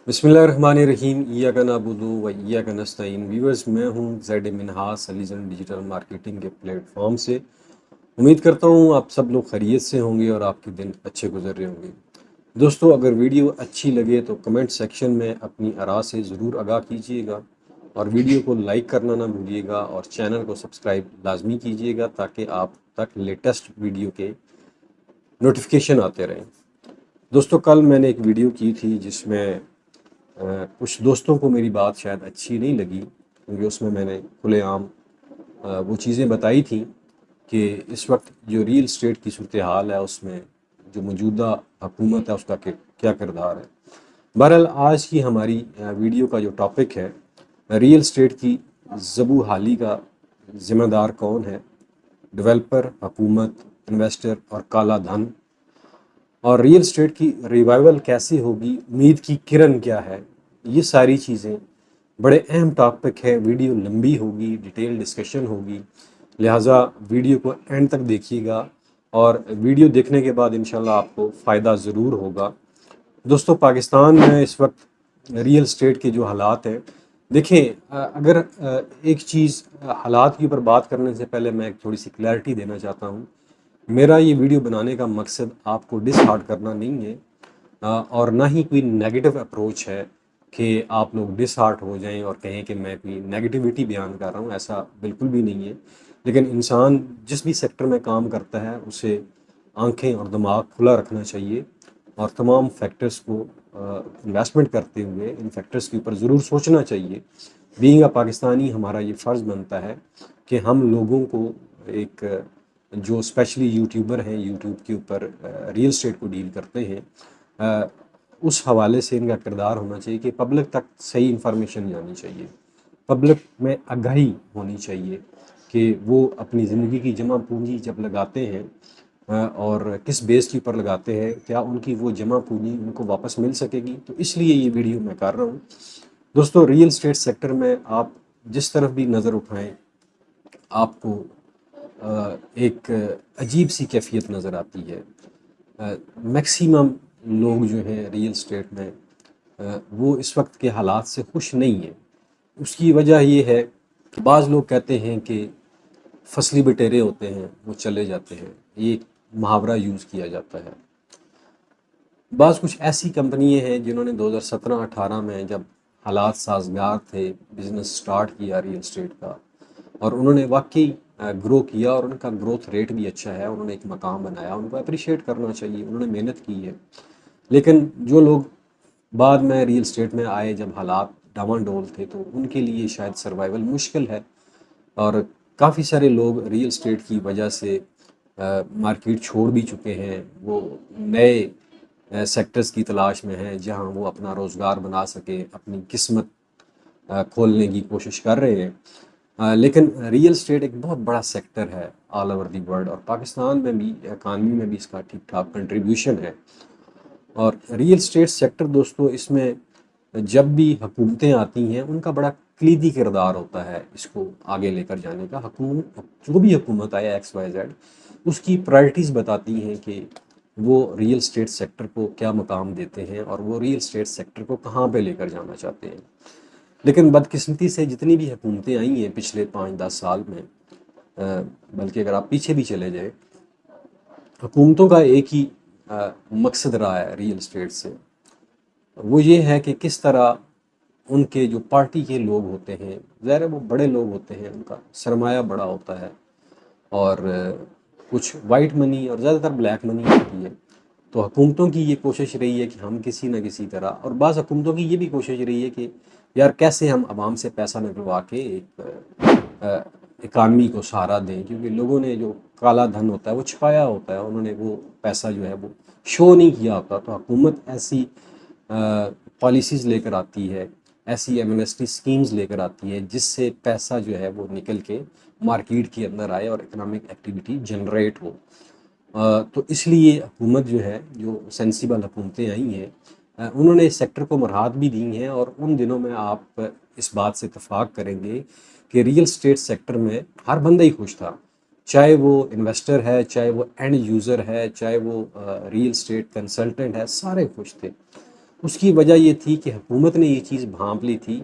बिस्मिल्लाहिर्रहमानिर्रहीम इय्याका नअबुदु व इय्याका नस्तईन। व्यूअर्स, मैं हूं ज़ैड मिन्हास अलीज़न डिजिटल मार्केटिंग के प्लेटफॉर्म से। उम्मीद करता हूं आप सब लोग खैरियत से होंगे और आपके दिन अच्छे गुजर रहे होंगे। दोस्तों, अगर वीडियो अच्छी लगे तो कमेंट सेक्शन में अपनी आरा से ज़रूर आगाह कीजिएगा और वीडियो को लाइक करना ना भूलिएगा और चैनल को सब्सक्राइब लाजमी कीजिएगा ताकि आप तक लेटेस्ट वीडियो के नोटिफिकेशन आते रहें। दोस्तों, कल मैंने एक वीडियो की थी जिसमें कुछ दोस्तों को मेरी बात शायद अच्छी नहीं लगी, क्योंकि उसमें मैंने खुलेआम वो चीज़ें बताई थी कि इस वक्त जो रियल इस्टेट की सूरत हाल है उसमें जो मौजूदा हुकूमत है उसका क्या किरदार है। बहरहाल, आज की हमारी वीडियो का जो टॉपिक है, रियल इस्टेट की ज़बू हाली का ज़िम्मेदार कौन है, डेवलपर, हुकूमत, इन्वेस्टर और काला धन, और रियल इस्टेट की रिवाइवल कैसे होगी, उम्मीद की किरण क्या है। ये सारी चीज़ें बड़े अहम टॉपिक है। वीडियो लंबी होगी, डिटेल डिस्कशन होगी, लिहाजा वीडियो को एंड तक देखिएगा और वीडियो देखने के बाद इंशाल्लाह आपको फ़ायदा ज़रूर होगा। दोस्तों, पाकिस्तान में इस वक्त रियल इस्टेट के जो हालात हैं, देखें, अगर एक चीज़ हालात के ऊपर बात करने से पहले मैं एक थोड़ी सी क्लैरिटी देना चाहता हूँ। मेरा ये वीडियो बनाने का मकसद आपको डिसहार्ट करना नहीं है, और ना ही कोई नेगेटिव अप्रोच है कि आप लोग डिसहार्ट हो जाएं और कहें कि मैं कोई नेगेटिविटी बयान कर रहा हूँ। ऐसा बिल्कुल भी नहीं है। लेकिन इंसान जिस भी सेक्टर में काम करता है उसे आंखें और दिमाग खुला रखना चाहिए और तमाम फैक्टर्स को इन्वेस्टमेंट करते हुए इन फैक्टर्स के ऊपर ज़रूर सोचना चाहिए। बीइंग अ पाकिस्तानी, हमारा ये फ़र्ज़ बनता है कि हम लोगों को एक जो स्पेशली यूट्यूबर हैं, यूट्यूब के ऊपर रियल इस्टेट को डील करते हैं, उस हवाले से इनका किरदार होना चाहिए कि पब्लिक तक सही इन्फॉर्मेशन जानी चाहिए, पब्लिक में आगाही होनी चाहिए कि वो अपनी ज़िंदगी की जमा पूंजी जब लगाते हैं और किस बेस के ऊपर लगाते हैं, क्या उनकी वो जमा पूंजी उनको वापस मिल सकेगी। तो इसलिए ये वीडियो मैं कर रहा हूँ। दोस्तों, रियल इस्टेट सेक्टर में आप जिस तरफ भी नज़र उठाएं, आपको एक अजीब सी कैफियत नज़र आती है। मैक्सिमम लोग जो हैं रियल इस्टेट में, वो इस वक्त के हालात से खुश नहीं हैं। उसकी वजह ये है कि बाज़ लोग कहते हैं कि फसली बटेरे होते हैं वो चले जाते हैं, ये एक मुहावरा यूज़ किया जाता है। बाज़ कुछ ऐसी कंपनियां हैं जिन्होंने 2017-18 में जब हालात साजगार थे, बिज़नेस स्टार्ट किया रियल इस्टेट का, और उन्होंने वाकई ग्रो किया और उनका ग्रोथ रेट भी अच्छा है, उन्होंने एक मकाम बनाया, उनको अप्रिशिएट करना चाहिए, उन्होंने मेहनत की है। लेकिन जो लोग बाद में रियल इस्टेट में आए जब हालात डामाडोल थे, तो उनके लिए शायद सर्वाइवल मुश्किल है और काफ़ी सारे लोग रियल इस्टेट की वजह से मार्केट छोड़ भी चुके हैं। वो नए सेक्टर्स की तलाश में हैं जहां वो अपना रोज़गार बना सके, अपनी किस्मत खोलने की कोशिश कर रहे हैं। लेकिन रियल इस्टेट एक बहुत बड़ा सेक्टर है ऑल ओवर दी वर्ल्ड, और पाकिस्तान में भी इकानमी में भी इसका ठीक ठाक कंट्रीब्यूशन है। और रियल इस्टेट सेक्टर दोस्तों, इसमें जब भी हुकूमतें आती हैं उनका बड़ा कलीदी किरदार होता है इसको आगे लेकर जाने का। हुकूमत, जो भी हुकूमत आए XYZ, उसकी प्रायोरिटीज़ बताती हैं कि वो रियल इस्टेट सेक्टर को क्या मकाम देते हैं और वो रियल इस्टेट सेक्टर को कहाँ पे लेकर जाना चाहते हैं। लेकिन बदकिस्मती से जितनी भी हुकूमतें आई हैं पिछले 5-10 साल में, बल्कि अगर आप पीछे भी चले जाए, हुकूमतों का एक ही मकसद रहा है रियल इस्टेट से। वो ये है कि किस तरह उनके जो पार्टी के लोग होते हैं, ज़ाहिर है वो बड़े लोग होते हैं, उनका सरमाया बड़ा होता है और कुछ वाइट मनी और ज़्यादातर ब्लैक मनी होती है। तो हुकूमतों की ये कोशिश रही है कि हम किसी न किसी तरह, और बाज़ हुकूमतों की ये भी कोशिश रही है कि यार कैसे हम आवाम से पैसा निकलवा के एक इकानमी को सहारा दें, क्योंकि लोगों ने जो काला धन होता है वो छिपाया होता है, उन्होंने वो पैसा जो है वो शो नहीं किया होता। तो हुकूमत ऐसी पॉलिसीज़ लेकर आती है, ऐसी एमनेस्टी स्कीम्स लेकर आती है जिससे पैसा जो है वो निकल के मार्केट के अंदर आए और इकोनॉमिक एक्टिविटी जनरेट हो। तो इसलिए हुकूमत जो है, जो सेंसिबल हुकूमतें आई हैं, उन्होंने इस सेक्टर को मरहात भी दी हैं। और उन दिनों में आप इस बात से इत्तेफाक करेंगे कि रियल इस्टेट सेक्टर में हर बंदा ही खुश था, चाहे वो इन्वेस्टर है, चाहे वो एंड यूज़र है, चाहे वो रियल इस्टेट कंसल्टेंट है, सारे खुश थे। उसकी वजह ये थी कि हुकूमत ने ये चीज़ भांप ली थी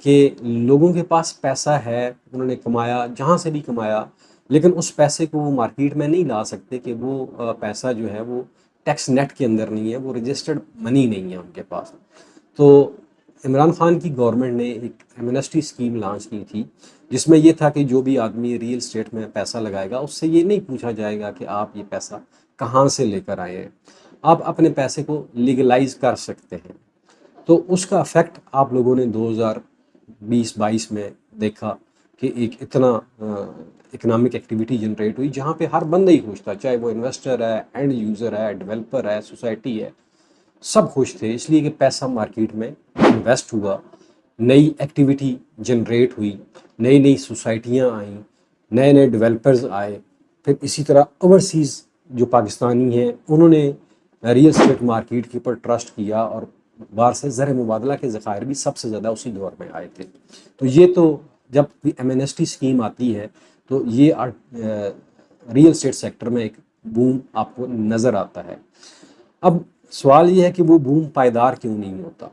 कि लोगों के पास पैसा है, उन्होंने कमाया जहाँ से भी कमाया, लेकिन उस पैसे को वो मार्केट में नहीं ला सकते कि वो पैसा जो है वो टैक्स नेट के अंदर नहीं है, वो रजिस्टर्ड मनी नहीं है उनके पास। तो इमरान खान की गवर्नमेंट ने एक एमनेस्टी स्कीम लॉन्च की थी, जिसमें ये था कि जो भी आदमी रियल स्टेट में पैसा लगाएगा उससे ये नहीं पूछा जाएगा कि आप ये पैसा कहाँ से लेकर आए हैं, आप अपने पैसे को लीगलाइज कर सकते हैं। तो उसका इफेक्ट आप लोगों ने 2020-22 में देखा कि एक इतना इकोनॉमिक एक्टिविटी जनरेट हुई जहाँ पे हर बंदा ही खुश था, चाहे वो इन्वेस्टर है, एंड यूज़र है, डेवलपर है, सोसाइटी है, सब खुश थे, इसलिए कि पैसा मार्केट में इन्वेस्ट हुआ, नई एक्टिविटी जनरेट हुई, नई नई सोसाइटियाँ आईं, नए नए डेवलपर्स आए। फिर इसी तरह ओवरसीज़ जो पाकिस्तानी हैं उन्होंने रियल स्टेट मार्केट के ऊपर ट्रस्ट किया और बाहर से ज़र मुबादला के ज़खायर भी सबसे ज़्यादा उसी दौर में आए थे। तो ये तो जब एमनेस्टी स्कीम आती है तो ये रियल स्टेट सेक्टर में एक बूम आपको नज़र आता है। अब सवाल ये है कि वो बूम पायदार क्यों नहीं होता।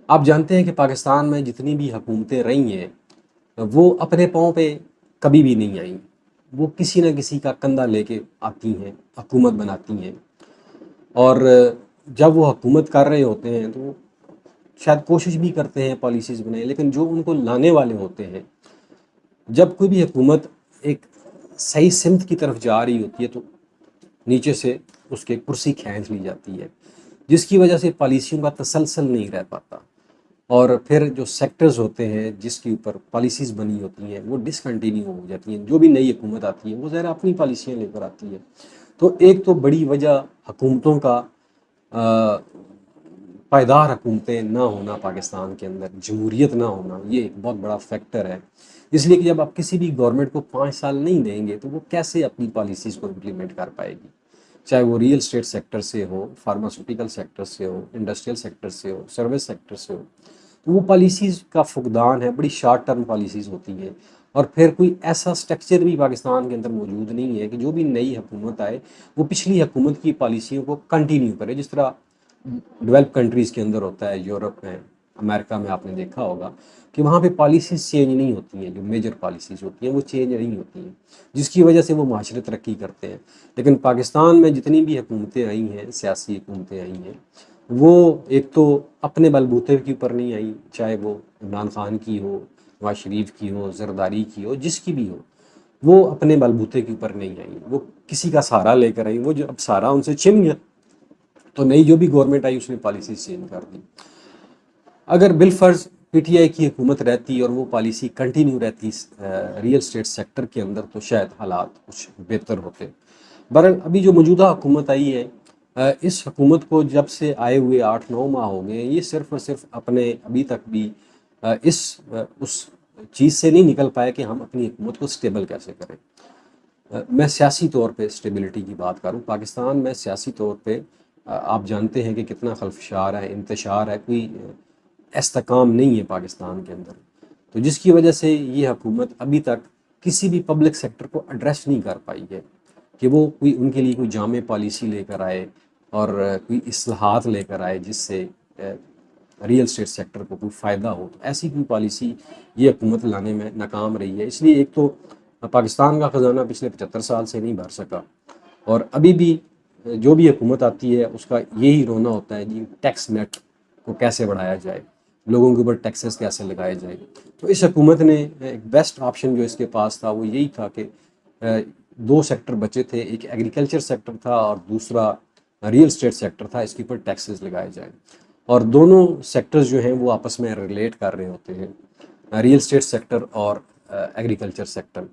आप जानते हैं कि पाकिस्तान में जितनी भी हुकूमतें रही हैं वो अपने पाँव पे कभी भी नहीं आई, वो किसी न किसी का कंधा लेके आती हैं, हुकूमत बनाती हैं, और जब वो हुकूमत कर रहे होते हैं तो शायद कोशिश भी करते हैं पॉलिसीज़ बनाए, लेकिन जो उनको लाने वाले होते हैं, जब कोई भी हुकूमत एक सही सिमत की तरफ जा रही होती है तो नीचे से उसके कुर्सी खींच ली जाती है, जिसकी वजह से पॉलिसियों का तसलसल नहीं रह पाता, और फिर जो सेक्टर्स होते हैं जिसके ऊपर पॉलिसीज़ बनी होती हैं वो डिसकंटिन्यू हो जाती हैं। जो भी नई हुकूमत आती है वो ज़रा अपनी पॉलिसियाँ लेकर आती है। तो एक तो बड़ी वजह हुकूमतों का पायदार हुकूमतें ना होना, पाकिस्तान के अंदर जमहूरियत ना होना, ये एक बहुत बड़ा फैक्टर है। इसलिए कि जब आप किसी भी गवर्नमेंट को 5 साल नहीं देंगे तो वो कैसे अपनी पॉलिसीज़ को इम्प्लीमेंट कर पाएगी, चाहे वो रियल स्टेट सेक्टर से हो, फार्मास्यूटिकल सेक्टर से हो, इंडस्ट्रियल सेक्टर से हो, सर्विस सेक्टर से हो। तो वो पॉलिसीज़ का फुकदान है, बड़ी शॉर्ट टर्म पॉलिसीज़ होती हैं, और फिर कोई ऐसा स्ट्रक्चर भी पाकिस्तान के अंदर मौजूद नहीं है कि जो भी नई हुकूमत आए वो पिछली हुकूमत की पॉलिसियों को कंटिन्यू करे, जिस तरह डेवलप कंट्रीज़ के अंदर होता है, यूरोप में, अमेरिका में आपने देखा होगा कि वहाँ पे पॉलिसीज़ चेंज नहीं होती हैं, जो मेजर पॉलिसीज़ होती हैं वो चेंज नहीं होती हैं, जिसकी वजह से वो माशरे तरक्की करते हैं। लेकिन पाकिस्तान में जितनी भी हुकूमतें आई हैं, सियासी हुकूमतें आई हैं, वो एक तो अपने बलबूते के ऊपर नहीं आई, चाहे वो इमरान खान की हो, नवाज शरीफ की हो, जरदारी की हो, जिसकी भी हो, वो अपने बलबूते के ऊपर नहीं आई, वो किसी का सहारा लेकर आई। वो जो अब सहारा उनसे छिन गया तो नई जो भी गवर्नमेंट आई उसने पॉलिसी चेंज कर दी। अगर बिलफर्ज पीटीआई की हुकूमत रहती और वो पॉलिसी कंटिन्यू रहती रियल स्टेट सेक्टर के अंदर तो शायद हालात कुछ बेहतर होते। बहरहाल अभी जो मौजूदा हुकूमत आई है, इस हुकूमत को जब से आए हुए 8-9 माह हो गए, ये सिर्फ और सिर्फ अपने अभी तक भी उस चीज़ से नहीं निकल पाए कि हम अपनी हुकूमत को स्टेबल कैसे करें। मैं सियासी तौर पे स्टेबिलिटी की बात करूं, पाकिस्तान में सियासी तौर पे आप जानते हैं कि कितना खल्फशार है, इंतशार है, कोई इस्तेकाम नहीं है पाकिस्तान के अंदर। तो जिसकी वजह से ये हुकूमत अभी तक किसी भी पब्लिक सेक्टर को एड्रेस नहीं कर पाई है कि वो कोई उनके लिए कोई जामे पॉलिसी लेकर आए और कोई इस्लाहात लेकर आए जिससे रियल स्टेट सेक्टर को कोई फ़ायदा हो। तो ऐसी कोई पॉलिसी ये हुकूमत लाने में नाकाम रही है। इसलिए एक तो पाकिस्तान का ख़जाना पिछले 75 साल से नहीं भर सका, और अभी भी जो भी हुकूमत आती है उसका यही रोना होता है जी टैक्स नेट को कैसे बढ़ाया जाए, लोगों के ऊपर टैक्सेस कैसे लगाए जाए। तो इस हुकूमत ने एक बेस्ट ऑप्शन जो इसके पास था वो यही था कि दो सेक्टर बचे थे, एक एग्रीकल्चर सेक्टर था और दूसरा रियल स्टेट सेक्टर था, इसके ऊपर टैक्सेस लगाए जाए। और दोनों सेक्टर्स जो हैं वो आपस में रिलेट कर रहे होते हैं, रियल स्टेट सेक्टर और एग्रीकल्चर सेक्टर।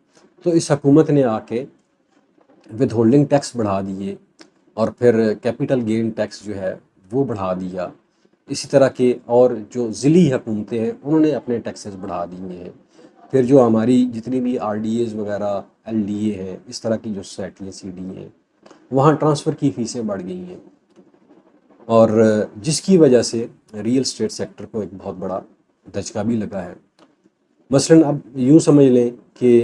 तो इस हुकूमत ने आके विद होल्डिंग टैक्स बढ़ा दिए और फिर कैपिटल गेन टैक्स जो है वो बढ़ा दिया। इसी तरह के और जो ज़िली हुकूमतें हैं उन्होंने अपने टैक्सेस बढ़ा दिए हैं। फिर जो हमारी जितनी भी आरडीएज़ वगैरह, एलडीए हैं, इस तरह की जो सोसाइटी सीडी हैं, वहाँ ट्रांसफ़र की फ़ीसें बढ़ गई हैं, और जिसकी वजह से रियल स्टेट सेक्टर को एक बहुत बड़ा धचका भी लगा है। मसलन अब यूँ समझ लें कि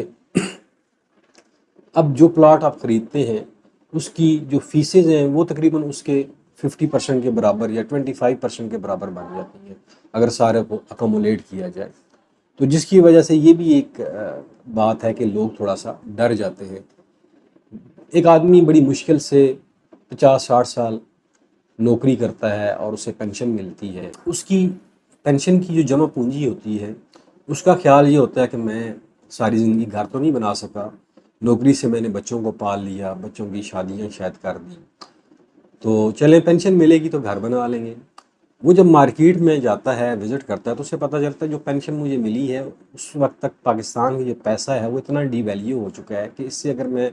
अब जो प्लॉट आप ख़रीदते हैं उसकी जो फ़ीसेज हैं वो तकरीबन उसके 50% के बराबर या 25% के बराबर बन जाती है अगर सारे को अकोमोलेट किया जाए। तो जिसकी वजह से ये भी एक बात है कि लोग थोड़ा सा डर जाते हैं। एक आदमी बड़ी मुश्किल से 50-60 साल नौकरी करता है और उसे पेंशन मिलती है, उसकी पेंशन की जो जमा पूंजी होती है उसका ख्याल ये होता है कि मैं सारी ज़िंदगी घर तो नहीं बना सका, नौकरी से मैंने बच्चों को पाल लिया, बच्चों की शादियां शायद कर दी, तो चलें पेंशन मिलेगी तो घर बना लेंगे। वो जब मार्केट में जाता है, विज़िट करता है, तो उसे पता चलता है जो पेंशन मुझे मिली है उस वक्त तक पाकिस्तान का जो पैसा है वो इतना डीवैल्यू हो चुका है कि इससे अगर मैं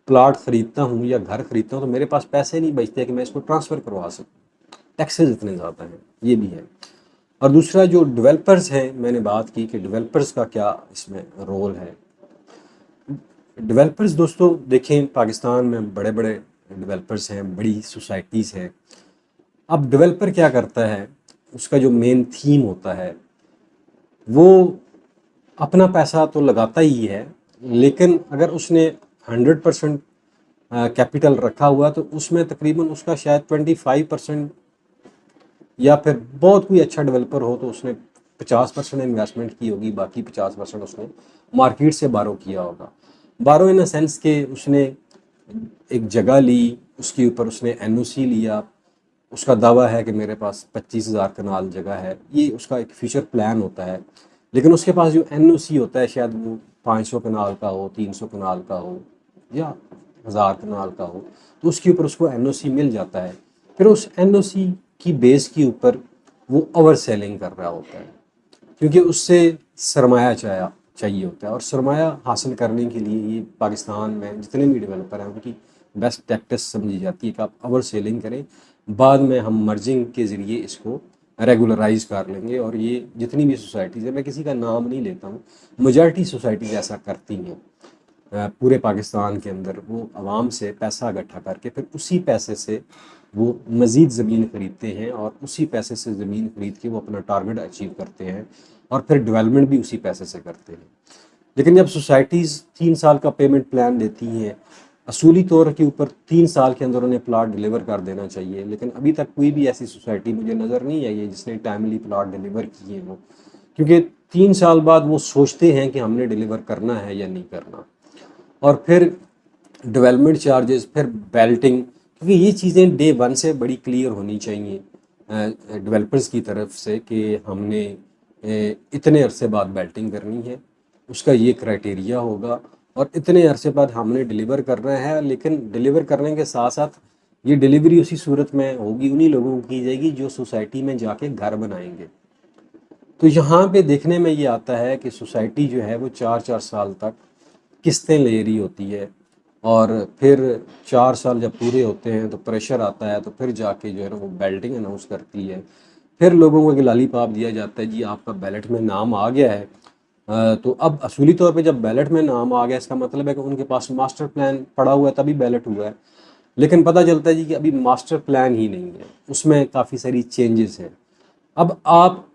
प्लाट ख़रीदता हूँ या घर ख़रीदता हूँ तो मेरे पास पैसे नहीं बचते कि मैं इसको ट्रांसफ़र करवा सकूँ। टैक्सेस इतने ज़्यादा हैं, ये भी है। और दूसरा जो डेवलपर्स हैं, मैंने बात की कि डेवलपर्स का क्या इसमें रोल है। डेवलपर्स दोस्तों देखें, पाकिस्तान में बड़े बड़े डेवलपर्स हैं, बड़ी सोसाइटीज़ हैं। अब डेवलपर क्या करता है, उसका जो मेन थीम होता है वो अपना पैसा तो लगाता ही है, लेकिन अगर उसने 100% कैपिटल रखा हुआ तो उसमें तकरीबन उसका शायद 25%, या फिर बहुत कोई अच्छा डेवलपर हो तो उसने 50% इन्वेस्टमेंट की होगी, बाकी 50% उसने मार्केट से बारो किया होगा। बारो इन अ सेंस के उसने एक जगह ली, उसके ऊपर उसने एनओसी लिया, उसका दावा है कि मेरे पास 25,000 कनाल जगह है, ये उसका एक फ्यूचर प्लान होता है। लेकिन उसके पास जो एनओसी होता है शायद वो 500 कनाल का हो, 300 कनाल का हो या 1000 कनाल का हो, तो उसके ऊपर उसको एनओसी मिल जाता है। फिर उस एनओसी की बेस के ऊपर वो ओवर सेलिंग कर रहा होता है, क्योंकि उससे सरमाया चाहिए होता है। और सरमाया हासिल करने के लिए ये पाकिस्तान में जितने भी डेवलपर हैं उनकी बेस्ट प्रैक्टिस समझी जाती है कि आप ओवर सेलिंग करें, बाद में हम मर्जिंग के ज़रिए इसको रेगुलराइज कर लेंगे। और ये जितनी भी सोसाइटीज़ है, मैं किसी का नाम नहीं लेता हूँ, मेजॉरिटी सोसाइटीज़ ऐसा करती हैं। पूरे पाकिस्तान के अंदर वो आवाम से पैसा इकट्ठा करके फिर उसी पैसे से वो मज़ीद ज़मीन ख़रीदते हैं और उसी पैसे से ज़मीन ख़रीद के वो अपना टारगेट अचीव करते हैं और फिर डेवलपमेंट भी उसी पैसे से करते हैं। लेकिन जब सोसाइटीज़ 3 साल का पेमेंट प्लान देती हैं, असूली तौर के ऊपर 3 साल के अंदर उन्हें प्लाट डिलीवर कर देना चाहिए, लेकिन अभी तक कोई भी ऐसी सोसाइटी मुझे नज़र नहीं आई है जिसने टाइमली प्लाट डिलीवर किए हों, क्योंकि 3 साल बाद वो सोचते हैं कि हमने डिलीवर करना है या नहीं करना। और फिर डेवलपमेंट चार्जेस, फिर बेल्टिंग, क्योंकि ये चीज़ें डे वन से बड़ी क्लियर होनी चाहिए डेवलपर्स की तरफ से कि हमने इतने अरसे बाद बेल्टिंग करनी है, उसका ये क्राइटेरिया होगा और इतने अरसे बाद हमने डिलीवर करना है। लेकिन डिलीवर करने के साथ साथ ये डिलीवरी उसी सूरत में होगी, उन्हीं लोगों को की जाएगी जो सोसाइटी में जाके घर बनाएंगे। तो यहाँ पे देखने में ये आता है कि सोसाइटी जो है वो 4-4 साल तक किस्तें ले रही होती है और फिर 4 साल जब पूरे होते हैं तो प्रेशर आता है, तो फिर जाके जो है ना वो बेल्टिंग अनाउंस करती है। फिर लोगों को एक लॉलीपॉप दिया जाता है, जी आपका बैलेट में नाम आ गया है। तो अब असूली तौर पे जब बैलेट में नाम आ गया इसका मतलब है कि उनके पास मास्टर प्लान पड़ा हुआ है तभी बैलेट हुआ है। लेकिन पता चलता है जी कि अभी मास्टर प्लान ही नहीं है, उसमें काफ़ी सारी चेंजेस हैं। अब आप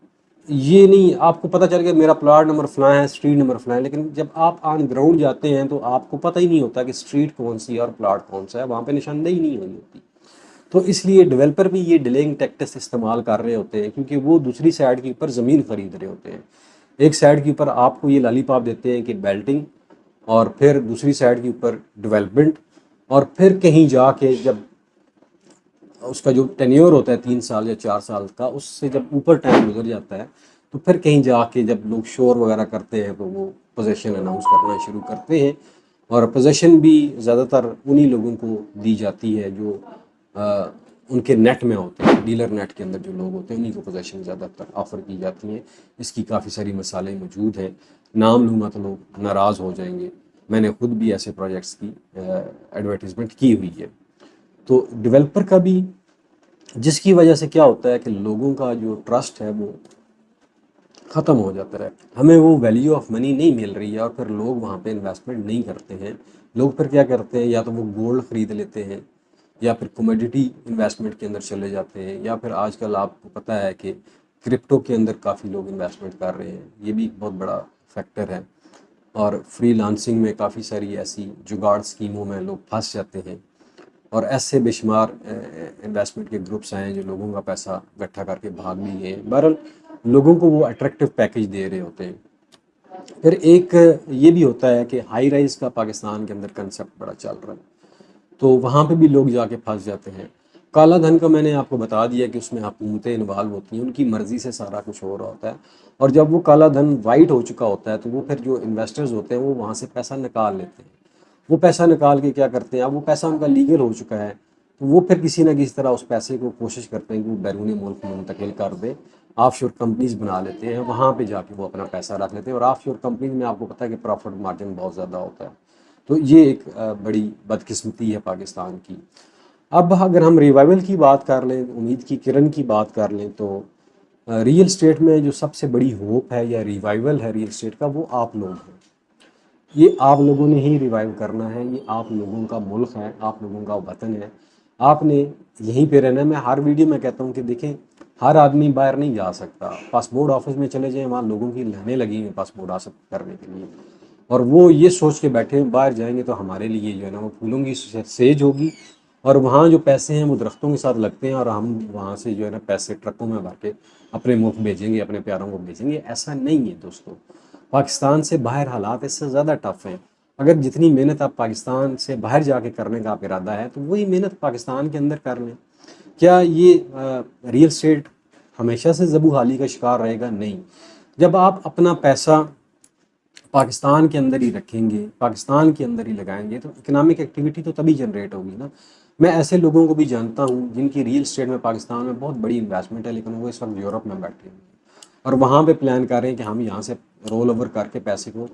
ये नहीं, आपको पता चल गया मेरा प्लाट नंबर फलां है, स्ट्रीट नंबर फलां है, लेकिन जब आप ऑन ग्राउंड जाते हैं तो आपको पता ही नहीं होता कि स्ट्रीट कौन सी है और प्लाट कौन सा है, वहाँ पे निशानदेही नहीं हुई होती। तो इसलिए डेवलपर भी ये डिलेइंग टैक्टिक्स इस्तेमाल कर रहे होते हैं, क्योंकि वो दूसरी साइड के ऊपर ज़मीन खरीद रहे होते हैं। एक साइड के ऊपर आपको ये लॉलीपॉप देते हैं कि बेल्टिंग, और फिर दूसरी साइड के ऊपर डेवलपमेंट, और फिर कहीं जाके जब उसका जो टेन्योर होता है 3 साल या 4 साल का, उससे जब ऊपर टाइम गुजर जाता है तो फिर कहीं जाके जब लोग शोर वगैरह करते हैं तो वो पोजेशन अनाउंस करना शुरू करते हैं। और पोजेशन भी ज़्यादातर उन्हीं लोगों को दी जाती है जो उनके नेट में होते हैं, डीलर नेट के अंदर जो लोग होते हैं उन्हीं को पोजेशन ज़्यादातर ऑफ़र की जाती हैं। इसकी काफ़ी सारी मसाले मौजूद हैं, नाम लूँगा तो लोग नाराज़ हो जाएंगे। मैंने खुद भी ऐसे प्रोजेक्ट्स की एडवर्टीज़मेंट की हुई है। तो डेवलपर का भी, जिसकी वजह से क्या होता है कि लोगों का जो ट्रस्ट है वो ख़त्म हो जाता है, हमें वो वैल्यू ऑफ मनी नहीं मिल रही है और फिर लोग वहाँ पे इन्वेस्टमेंट नहीं करते हैं। लोग फिर क्या करते हैं, या तो वो गोल्ड ख़रीद लेते हैं या फिर कमोडिटी इन्वेस्टमेंट के अंदर चले जाते हैं, या फिर आजकल आपको पता है कि क्रिप्टो के अंदर काफ़ी लोग इन्वेस्टमेंट कर रहे हैं, ये भी एक बहुत बड़ा फैक्टर है। और फ्रीलांसिंग में काफ़ी सारी ऐसी जुगाड़ स्कीमों में लोग फंस जाते हैं। और ऐसे बेशुमार इन्वेस्टमेंट के ग्रुप्स हैं जो लोगों का पैसा इकट्ठा करके भाग भी गए हैं। बहरहाल लोगों को वो अट्रैक्टिव पैकेज दे रहे होते हैं। फिर एक ये भी होता है कि हाई राइज का पाकिस्तान के अंदर कंसेप्ट बड़ा चल रहा है, तो वहाँ पे भी लोग जाके फंस जाते हैं। काला धन का मैंने आपको बता दिया कि उसमें हुकूमतें इन्वॉल्व होती हैं, उनकी मर्ज़ी से सारा कुछ हो रहा होता है। और जब वो काला धन वाइट हो चुका होता है तो वो फिर जो इन्वेस्टर्स होते हैं वो वहाँ से पैसा निकाल लेते हैं। वो पैसा निकाल के क्या करते हैं, अब वो पैसा उनका लीगल हो चुका है तो वो फिर किसी ना किसी तरह उस पैसे को कोशिश करते हैं कि वो बैरूनी मुल्क में मुंतकिल कर दे। ऑफशोर कंपनीज बना लेते हैं, वहाँ पे जाके वो अपना पैसा रख लेते हैं। और ऑफशोर कंपनीज में आपको पता है कि प्रॉफिट मार्जिन बहुत ज़्यादा होता है। तो ये एक बड़ी बदकिस्मती है पाकिस्तान की। अब अगर हम रिवाइवल की बात कर लें, उम्मीद की किरण की बात कर लें, तो रियल स्टेट में जो सबसे बड़ी होप है या रिवाइवल है रियल स्टेट का, वो आप लोग हैं। ये आप लोगों ने ही रिवाइव करना है। ये आप लोगों का मुल्क है, आप लोगों का वतन है, आपने यहीं पे रहना है। मैं हर वीडियो में कहता हूँ कि देखें, हर आदमी बाहर नहीं जा सकता। पासपोर्ट ऑफिस में चले जाएं, वहाँ लोगों की लाइनें लगी हैं पासपोर्ट हासिल करने के लिए, और वो ये सोच के बैठे हैं बाहर जाएंगे तो हमारे लिए जो है ना वो फूलों की सेज होगी, और वहाँ जो पैसे हैं वो दरख्तों के साथ लगते हैं, और हम वहाँ से जो है ना पैसे ट्रकों में भर के अपने मुल्क भेजेंगे, अपने प्यारों को भेजेंगे। ऐसा नहीं है दोस्तों। पाकिस्तान से बाहर हालात इससे ज़्यादा टफ हैं। अगर जितनी मेहनत आप पाकिस्तान से बाहर जाके करने का आप इरादा है तो वही मेहनत पाकिस्तान के अंदर कर लें। क्या ये रियल स्टेट हमेशा से ज़बू हाली का शिकार रहेगा? नहीं। जब आप अपना पैसा पाकिस्तान के अंदर ही रखेंगे, पाकिस्तान के अंदर ही लगाएंगे, तो इकोनॉमिक एक्टिविटी तो तभी जनरेट होगी ना। मैं ऐसे लोगों को भी जानता हूँ जिनकी रियल स्टेट में पाकिस्तान में बहुत बड़ी इन्वेस्टमेंट है, लेकिन वो इस वक्त यूरोप में बैठे हैं और वहाँ पे प्लान कर रहे हैं कि हम यहाँ से रोल ओवर करके पैसे को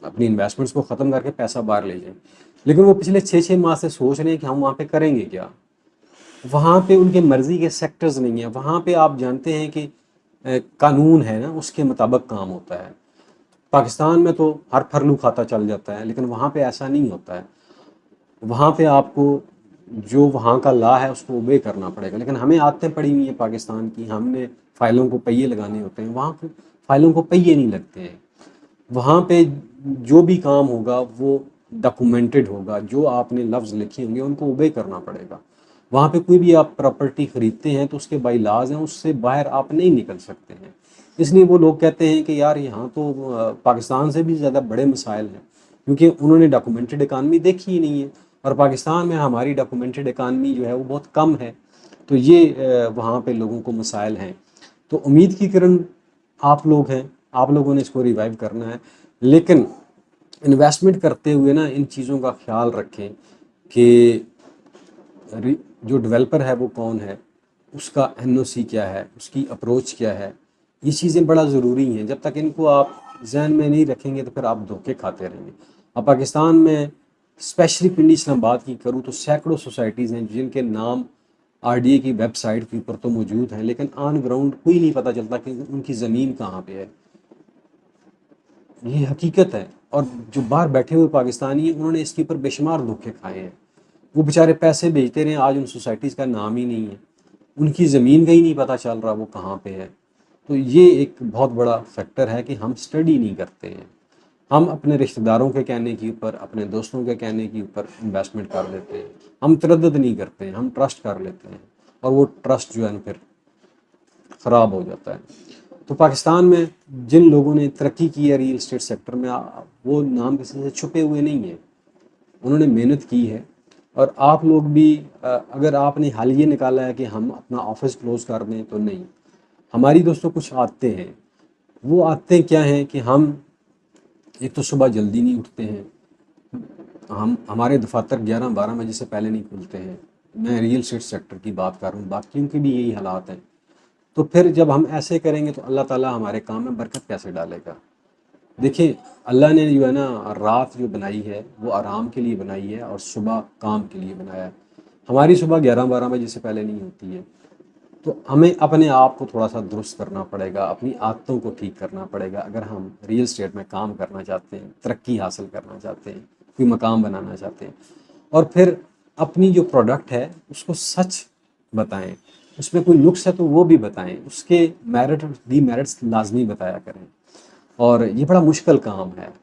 अपनी इन्वेस्टमेंट्स को ख़त्म करके पैसा बाहर ले जाएं। लेकिन वो पिछले 6-6 माह से सोच रहे हैं कि हम वहाँ पे करेंगे क्या। वहाँ पे उनके मर्ज़ी के सेक्टर्स नहीं हैं। वहाँ पे आप जानते हैं कि कानून है ना, उसके मुताबिक काम होता है। पाकिस्तान में तो हर फरलू खाता चल जाता है, लेकिन वहाँ पे ऐसा नहीं होता है। वहाँ पे आपको जो वहाँ का लॉ है उसको ओबे करना पड़ेगा। लेकिन हमें आदतें पड़ी हुई हैं पाकिस्तान की, हमने फ़ाइलों को पहिए लगाने होते हैं, वहाँ पे फ़ाइलों को पहिए नहीं लगते हैं। वहाँ पे जो भी काम होगा वो डॉक्यूमेंटेड होगा, जो आपने लफ्ज़ लिखे होंगे उनको ओबे करना पड़ेगा। वहाँ पे कोई भी आप प्रॉपर्टी ख़रीदते हैं तो उसके बाई लाज हैं, उससे बाहर आप नहीं निकल सकते हैं। इसलिए वो लोग कहते हैं कि यार यहाँ तो पाकिस्तान से भी ज़्यादा बड़े मसाइल हैं, क्योंकि उन्होंने डॉक्यूमेंटेड इकानमी देखी ही नहीं है, और पाकिस्तान में हमारी डॉक्यूमेंटेड इकानमी जो है वो बहुत कम है। तो ये वहाँ पे लोगों को मसाइल हैं। तो उम्मीद की किरण आप लोग हैं, आप लोगों ने इसको रिवाइव करना है। लेकिन इन्वेस्टमेंट करते हुए ना इन चीज़ों का ख्याल रखें कि जो डेवलपर है वो कौन है, उसका एनओसी क्या है, उसकी अप्रोच क्या है। ये चीज़ें बड़ा ज़रूरी हैं। जब तक इनको आप जहन में नहीं रखेंगे तो फिर आप धोखे खाते रहेंगे। अब पाकिस्तान में स्पेशली पिंडी इस्लामाबाद की करूँ तो सैकड़ों सोसाइटीज़ हैं जिनके नाम आरडीए की वेबसाइट के ऊपर तो मौजूद हैं, लेकिन ऑन ग्राउंड कोई नहीं पता चलता कि उनकी ज़मीन कहाँ पे है। ये हकीकत है। और जो बाहर बैठे हुए पाकिस्तानी हैं उन्होंने इसके ऊपर बेशुमार धोखे खाए हैं। वो बेचारे पैसे भेजते रहे, आज उन सोसाइटीज़ का नाम ही नहीं है, उनकी ज़मीन का ही नहीं पता चल रहा वो कहाँ पे है। तो ये एक बहुत बड़ा फैक्टर है कि हम स्टडी नहीं करते हैं। हम अपने रिश्तेदारों के कहने के ऊपर, अपने दोस्तों के कहने के ऊपर इन्वेस्टमेंट कर लेते हैं। हम तरद्दुद नहीं करते हैं, हम ट्रस्ट कर लेते हैं, और वो ट्रस्ट जो है फिर ख़राब हो जाता है। तो पाकिस्तान में जिन लोगों ने तरक्की की है रियल इस्टेट सेक्टर में, वो नाम किसी से छुपे हुए नहीं हैं, उन्होंने मेहनत की है। और आप लोग भी अगर आपने हाल ये निकाला है कि हम अपना ऑफिस क्लोज़ कर दें, तो नहीं। हमारी दोस्तों कुछ आदतें हैं। वो आदतें क्या हैं कि हम एक तो सुबह जल्दी नहीं उठते हैं, हम हमारे दफातर 11-12 बजे से पहले नहीं खुलते हैं। मैं रियल इस्टेट सेक्टर की बात कर रहा हूँ, बाकियों के भी यही हालात हैं। तो फिर जब हम ऐसे करेंगे तो अल्लाह ताला हमारे काम में बरकत कैसे डालेगा। देखिए, अल्लाह ने जो है ना रात जो बनाई है वो आराम के लिए बनाई है और सुबह काम के लिए बनाया है। हमारी सुबह 11-12 बजे से पहले नहीं होती है। तो हमें अपने आप को थोड़ा सा दुरुस्त करना पड़ेगा, अपनी आदतों को ठीक करना पड़ेगा, अगर हम रियल स्टेट में काम करना चाहते हैं, तरक्की हासिल करना चाहते हैं, कोई मकाम बनाना चाहते हैं। और फिर अपनी जो प्रोडक्ट है उसको सच बताएं, उसमें कोई नुक्स है तो वो भी बताएं, उसके मेरिट डीमेरिट्स लाजमी बताया करें। और ये बड़ा मुश्किल काम है।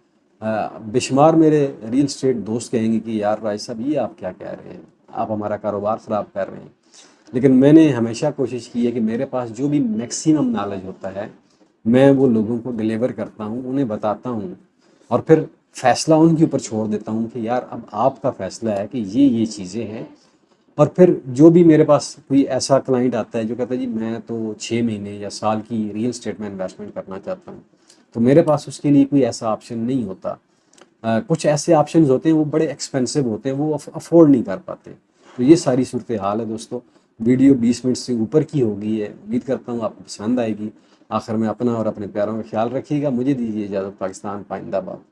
बेशुमार मेरे रियल स्टेट दोस्त कहेंगे कि यार राय साहब ये आप क्या कह रहे हैं, आप हमारा कारोबार ख़राब कर रहे हैं। लेकिन मैंने हमेशा कोशिश की है कि मेरे पास जो भी मैक्सिमम नॉलेज होता है मैं वो लोगों को डिलीवर करता हूँ, उन्हें बताता हूँ और फिर फैसला उनके ऊपर छोड़ देता हूँ कि यार अब आपका फैसला है कि ये चीज़ें हैं। और फिर जो भी मेरे पास कोई ऐसा क्लाइंट आता है जो कहता है जी मैं तो 6 महीने या साल की रियल एस्टेट में इन्वेस्टमेंट करना चाहता हूँ, तो मेरे पास उसके लिए कोई ऐसा ऑप्शन नहीं होता। कुछ ऐसे ऑप्शंस होते हैं वो बड़े एक्सपेंसिव होते हैं, वो अफोर्ड नहीं कर पाते। तो ये सारी सूरत हाल है दोस्तों। वीडियो 20 मिनट से ऊपर की हो गई है, उम्मीद करता हूँ आपको पसंद आएगी। आखिर में अपना और अपने प्यारों का ख्याल रखिएगा। मुझे दीजिए इजाज़त। पाकिस्तान पाइंदाबाद।